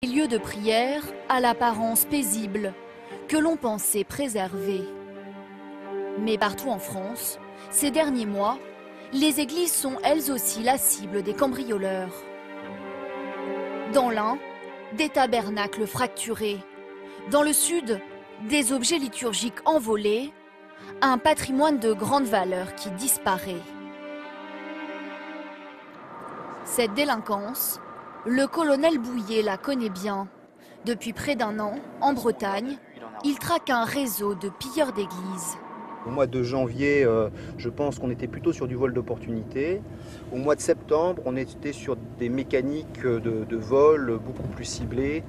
Des lieux de prière à l'apparence paisible, que l'on pensait préserver. Mais partout en France, ces derniers mois, les églises sont elles aussi la cible des cambrioleurs. Dans l'Ain, des tabernacles fracturés. Dans le Sud, des objets liturgiques envolés, un patrimoine de grande valeur qui disparaît. Cette délinquance, le colonel Bouillet la connaît bien. Depuis près d'un an, en Bretagne, il traque un réseau de pilleurs d'églises. Au mois de janvier, je pense qu'on était plutôt sur du vol d'opportunité. Au mois de septembre, on était sur des mécaniques de vol beaucoup plus ciblées.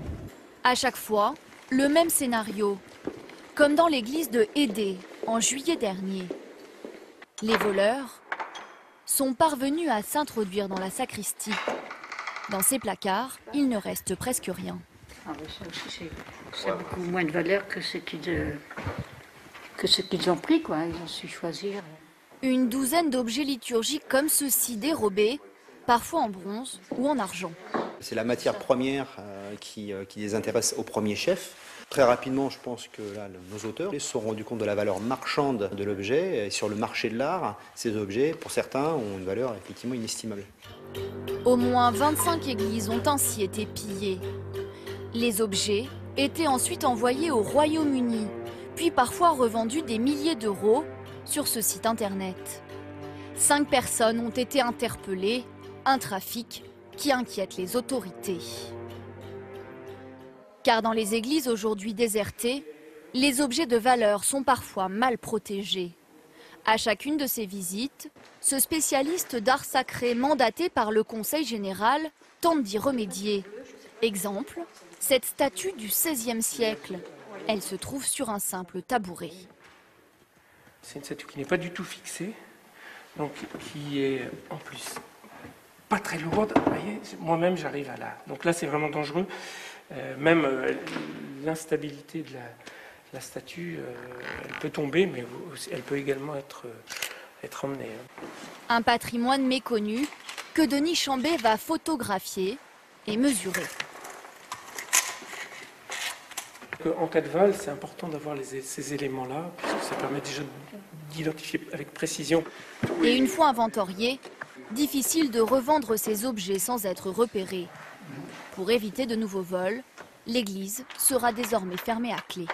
À chaque fois, le même scénario, comme dans l'église de Hédé en juillet dernier. Les voleurs sont parvenus à s'introduire dans la sacristie. Dans ces placards, il ne reste presque rien. Ah oui, ça aussi, c'est beaucoup moins de valeur que ce qu'ils ont pris, quoi. Ils ont su choisir. Une douzaine d'objets liturgiques comme ceux-ci dérobés, parfois en bronze ou en argent. C'est la matière première qui les intéresse au premier chef. Très rapidement, je pense que là, nos auteurs se sont rendus compte de la valeur marchande de l'objet. Et sur le marché de l'art, ces objets, pour certains, ont une valeur effectivement inestimable. Au moins 25 églises ont ainsi été pillées. Les objets étaient ensuite envoyés au Royaume-Uni, puis parfois revendus des milliers d'euros sur ce site internet. 5 personnes ont été interpellées, un trafic qui inquiète les autorités. Car dans les églises aujourd'hui désertées, les objets de valeur sont parfois mal protégés. À chacune de ces visites, ce spécialiste d'art sacré mandaté par le Conseil général tente d'y remédier. Exemple, cette statue du XVIe siècle. Elle se trouve sur un simple tabouret. C'est une statue qui n'est pas du tout fixée, donc qui est en plus pas très lourde. Vous voyez, moi-même j'arrive à la... Donc là c'est vraiment dangereux. Même l'instabilité de la statue, elle peut tomber, mais elle peut également être emmenée. Un patrimoine méconnu que Denis Chambet va photographier et mesurer. En cas de vol, c'est important d'avoir ces éléments-là, puisque ça permet déjà d'identifier avec précision. Et une fois inventoriés, difficile de revendre ces objets sans être repérés. Pour éviter de nouveaux vols, l'église sera désormais fermée à clé.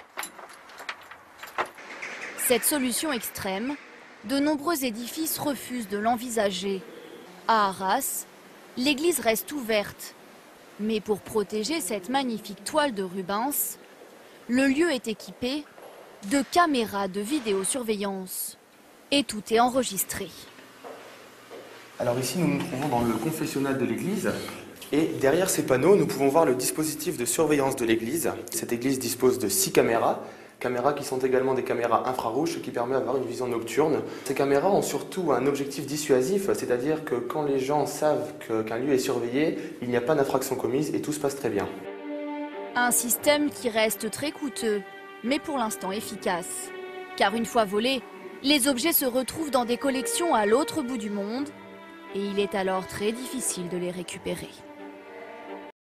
Cette solution extrême, de nombreux édifices refusent de l'envisager. À Arras, l'église reste ouverte. Mais pour protéger cette magnifique toile de Rubens, le lieu est équipé de caméras de vidéosurveillance. Et tout est enregistré. Alors ici, nous nous trouvons dans le confessionnal de l'église. Et derrière ces panneaux, nous pouvons voir le dispositif de surveillance de l'église. Cette église dispose de 6 caméras qui sont également des caméras infrarouges, ce qui permet d'avoir une vision nocturne. Ces caméras ont surtout un objectif dissuasif, c'est-à-dire que quand les gens savent qu'un lieu est surveillé, il n'y a pas d'infraction commise et tout se passe très bien. Un système qui reste très coûteux, mais pour l'instant efficace. Car une fois volés, les objets se retrouvent dans des collections à l'autre bout du monde et il est alors très difficile de les récupérer.